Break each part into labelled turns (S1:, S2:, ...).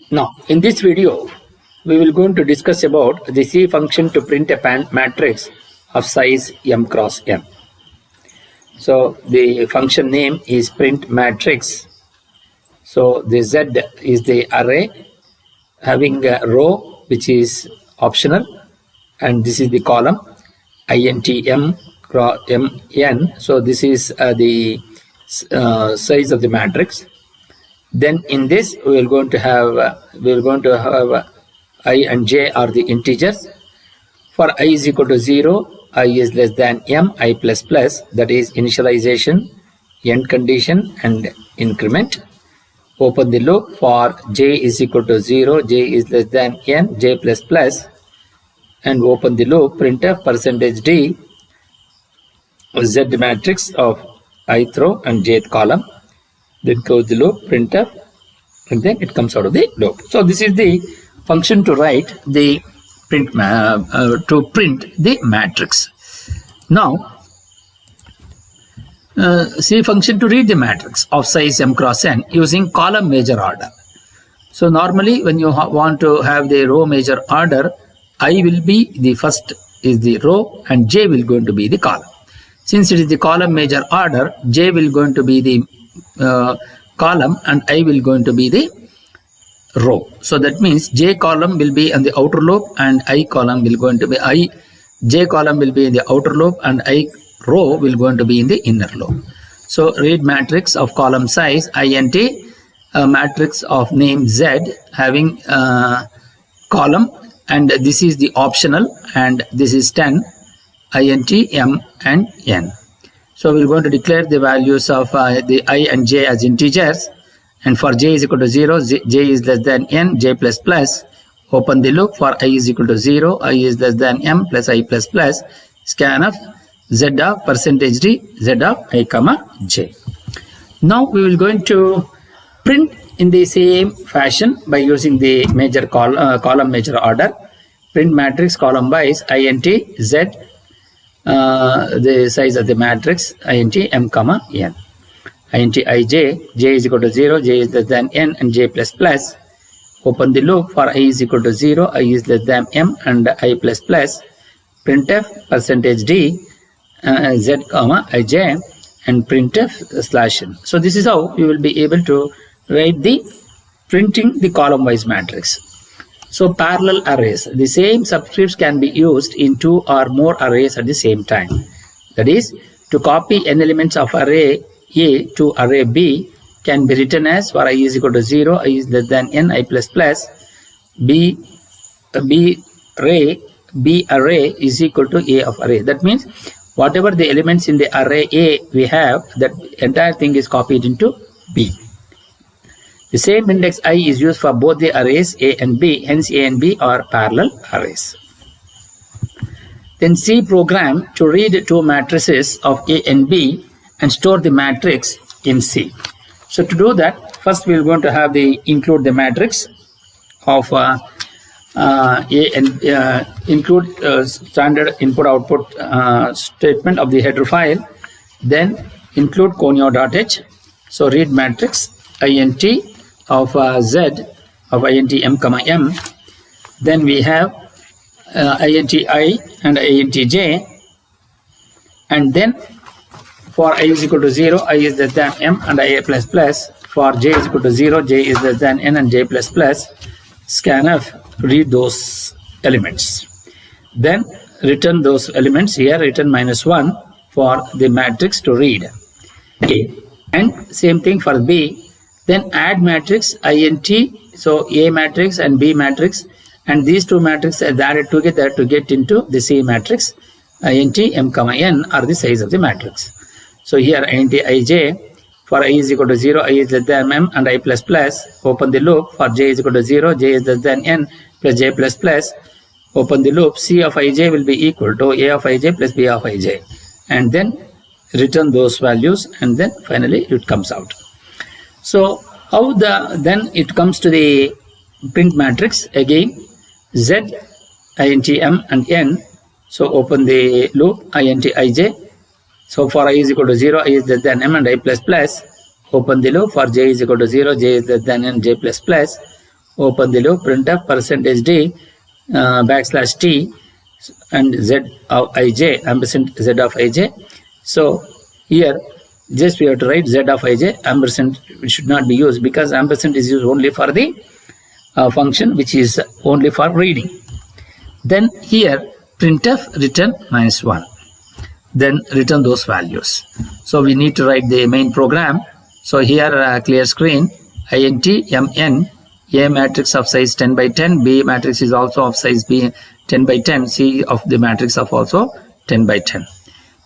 S1: Now, in this video, we will going to discuss about the C function to print a matrix of size m cross n. So, the function name is print matrix. So, the Z is the array having a row which is optional, and this is the column int m cross m n. So, this is the size of the matrix. Then in this we are going to have I and j are the integers. For I is equal to 0, I is less than m, I plus plus, that is initialization, end condition and increment. Open the loop. For j is equal to 0, j is less than n, j plus plus, and open the loop. Printf %d z matrix of ith row and jth column. Then close the loop, printf, and then it comes out of the loop. So this is the function to write the print to print the matrix. Now C function to read the matrix of size m cross n using column major order. So normally when you want to have the row major order, I will be the first is the row and j will going to be the column. Since it is the column major order, j will going to be the column and I will going to be the row. So that means j column will be in the outer loop and I column will going to be j column will be in the outer loop and I row will going to be in the inner loop. So read matrix of column size int, a matrix of name z having column, and this is the optional, and this is 10 int m and n. So we're going to declare the values of the I and j as integers, and for j is equal to 0, j is less than n, j plus plus. Open the loop. For I is equal to 0, I is less than m plus I plus plus. Scanf z of %d z of I comma j. Now we will going to print in the same fashion by using the major column major order. Print matrix column wise int z, the size of the matrix int m comma n. Int ij, j is equal to 0, j is less than n and j plus plus. Open the loop. For I is equal to 0, I is less than m and I plus plus. Printf %d z comma ij and printf /n. So this is how you will be able to write the printing the column wise matrix. So parallel arrays, the same subscripts can be used in 2 or more arrays at the same time. That is, to copy n elements of array A to array B can be written as for I is equal to 0, I is less than n, I plus plus, B array is equal to A of array. That means whatever the elements in the array A we have, that entire thing is copied into B. The same index I is used for both the arrays A and B, hence A and B are parallel arrays. Then C program to read 2 matrices of A and B and store the matrix in C. So to do that, first we are going to have the include the matrix of A and include standard input output statement of the header file. Then include conio.h. So read matrix int of z of int m comma m. Then we have int I and int j, and then for I is equal to 0, I is less than m and I plus plus. For j is equal to 0, j is less than n and j plus plus. Scanf read those elements. Then return those elements here, return -1 for the matrix to read. A. And same thing for B. Then add matrix int, so A matrix and B matrix, and these 2 matrices are added together to get into the C matrix int m comma n are the size of the matrix. So here int ij, for I is equal to 0, I is less than m and I plus plus. Open the loop. For j is equal to 0, j is less than n plus j plus plus. Open the loop. C of ij will be equal to A of ij plus B of ij, and then return those values, and then finally it comes out. So how then it comes to the print matrix again, z int m and n. So open the loop int ij. So for I is equal to 0, I is less than m and I plus plus. Open the loop. For j is equal to 0, j is less than n, j plus plus. open the loop, printf %d \t and z of ij ampersand z of ij. So here just we have to write z of ij, ampersand should not be used because ampersand is used only for the function which is only for reading. Then here printf return -1, then return those values. So we need to write the main program. So here clear screen, int mn, A matrix of size 10 by 10, B matrix is also of size B 10 by 10, C of the matrix of also 10 by 10.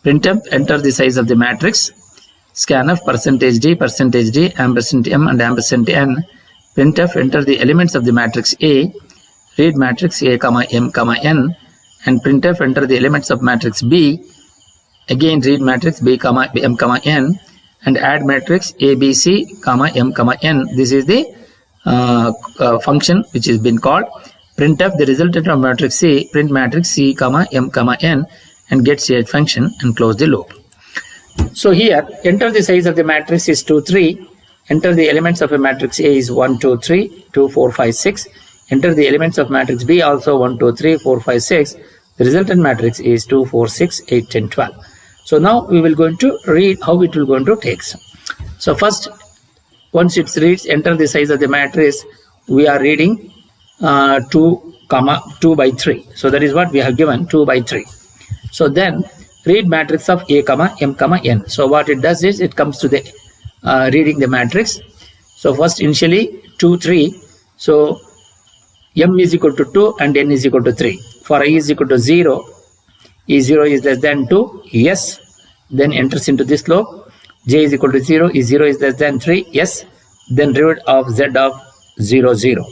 S1: Printf, enter the size of the matrix, scanf %d, ampersand m and ampersand n. Printf, enter the elements of the matrix A, read matrix A, m, n, and printf, enter the elements of matrix B, again read matrix B, m, n, and add matrix ABC, m, n. This is the function which has been called. Printf the resultant of matrix C, print matrix C, m, n, and get ch function and close the loop. So here enter the size of the matrix is 2, 3. Enter the elements of a matrix A is 1, 2, 3, 2, 4, 5, 6. Enter the elements of matrix B also 1, 2, 3, 4, 5, 6. The resultant matrix is 2, 4, 6, 8, 10, 12. So now we will going to read how it will going to take. So first, once it reads, enter the size of the matrix. We are reading 2 by 3. So that is what we have given, 2 by 3. So then read matrix of A, m, n. So what it does is it comes to the reading the matrix. So first initially 2, 3. So m is equal to 2 and n is equal to 3. For I is equal to 0, is 0 is less than 2, yes. Then enters into this loop. J is equal to 0, is 0 is less than 3, yes. Then root of z of 0, 0.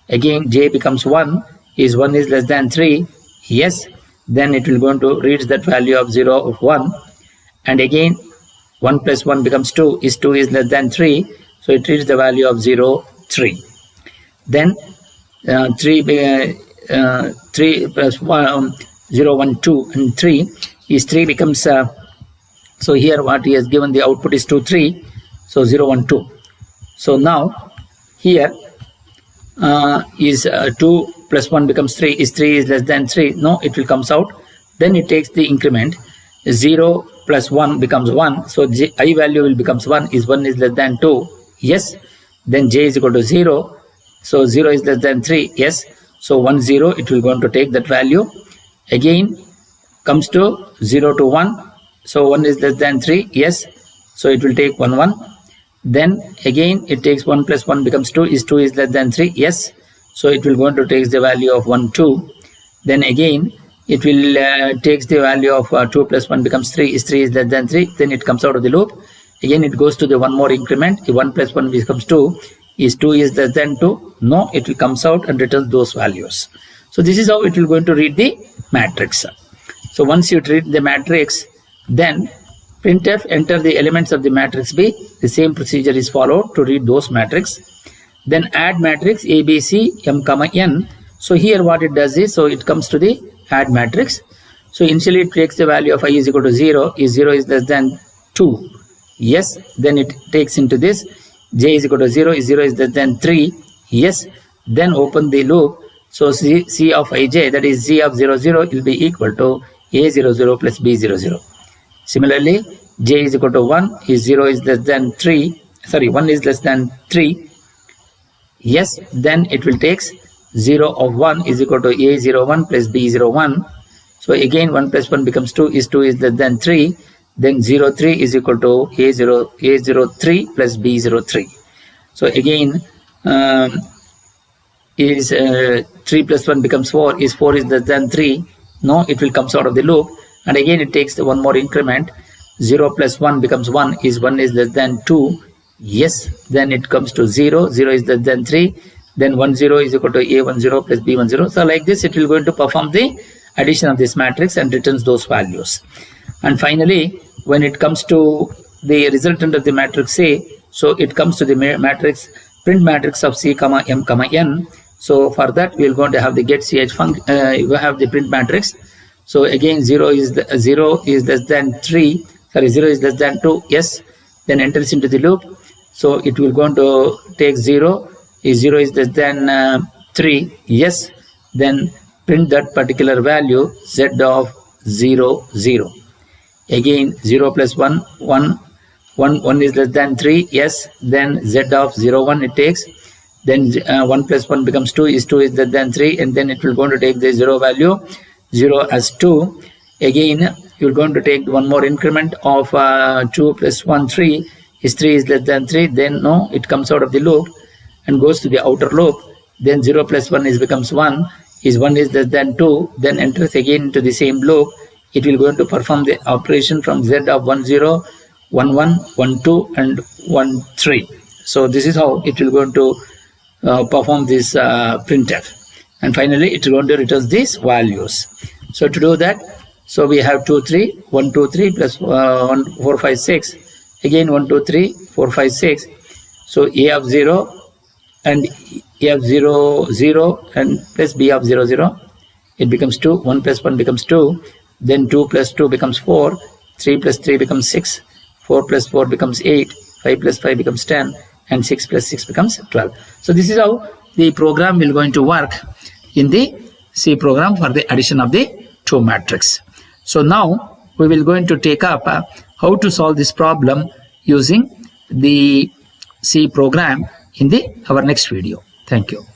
S1: Again j becomes 1, is 1 is less than 3, yes. Then it will going to read that value of 0 of 1. And again 1 plus 1 becomes 2, is 2 is less than 3. So it reads the value of 0, 3. Then 3 plus 1, 0, 1, 2 and 3 is 3 becomes, so here what he has given the output is 2, 3. So 0, 1, 2. So now here is 2 plus 1 becomes 3, is 3 is less than 3. No, it will comes out. Then it takes the increment. 0 plus 1 becomes 1. So I value will becomes 1, is 1 is less than 2. Yes. Then j is equal to 0. So 0 is less than 3. Yes. So 1, 0, it will going to take that value. Again comes to 0 to 1. So 1 is less than 3. Yes. So it will take 1, 1. Then again it takes 1 plus 1 becomes 2, is 2 is less than 3. Yes. So it will going to take the value of 1, 2. Then again it will takes the value of 2 plus 1 becomes 3, is 3 is less than 3. Then it comes out of the loop. Again it goes to the one more increment. 1 plus 1 becomes 2, is 2 is less than 2. No, it will comes out and returns those values. So this is how it will going to read the matrix. So once you read the matrix, then printf enter the elements of the matrix B. The same procedure is followed to read those matrix. Then add matrix ABC m, n. So here what it does is, so it comes to the add matrix. So initially it takes the value of I is equal to 0, is 0 is less than 2. Yes. Then it takes into this. J is equal to 0, is 0 is less than 3. Yes. Then open the loop. So C of ij, that is Z of 0, 0 will be equal to A 0, 0 plus B 0, 0. Similarly, j is equal to 1, is 0 is less than 3. Sorry, 1 is less than 3. Yes. Then it will takes 0 of 1 is equal to A 0, 1 plus B 0, 1. So again 1 plus 1 becomes 2, is 2 is less than 3. Then 0, 3 is equal to A 0, 3 plus B 0, 3. So again is 3 plus 1 becomes 4, is 4 is less than 3. No, it will comes out of the loop. And again it takes the one more increment. 0 plus 1 becomes 1, is 1 is less than 2. Yes. Then it comes to 0, 0 is less than 3. Then 1, 0 is equal to A 1, 0 plus B 1, 0. So like this it will going to perform the addition of this matrix and returns those values. And finally when it comes to the resultant of the matrix A, so it comes to the matrix print matrix of C, m, n. So for that we are going to have the get ch function. We have the print matrix. So again 0 is less than 3. Sorry, 0 is less than 2. Yes. Then enters into the loop. So it will going to take 0. Is 0 is less than 3? Yes. Then print that particular value z of 0, 0. Again 0 plus 1, 1, 1, 1 is less than 3. Yes. Then z of 0, 1 it takes. Then 1 plus 1 becomes 2 is less than 3, and then it will going to take the 0 value 0 as 2. Again you're going to take one more increment of 2 plus 1, 3 is less than 3. Then no, it comes out of the loop and goes to the outer loop. Then 0 plus 1 becomes 1, is 1 is less than 2, then enters again into the same loop. It will going to perform the operation from z of 1, 0, 1, 1, 1, 2 and 1, 3. So this is how it will going to perform this printf, and finally it is going to return these values. So to do that, so we have 2, 3, 1, 2, 3 plus 1, 4, 5, 6, again 1, 2, 3, 4, 5, 6. So a of 0 and a of 0, 0 and plus b of 0, 0, it becomes 2. 1 plus 1 becomes 2. Then 2 plus 2 becomes 4. 3 plus 3 becomes 6. 4 plus 4 becomes 8. 5 plus 5 becomes 10. And 6 plus 6 becomes 12. So this is how the program will going to work in the C program for the addition of the two matrix. So now we will going to take up how to solve this problem using the C program in our next video. Thank you.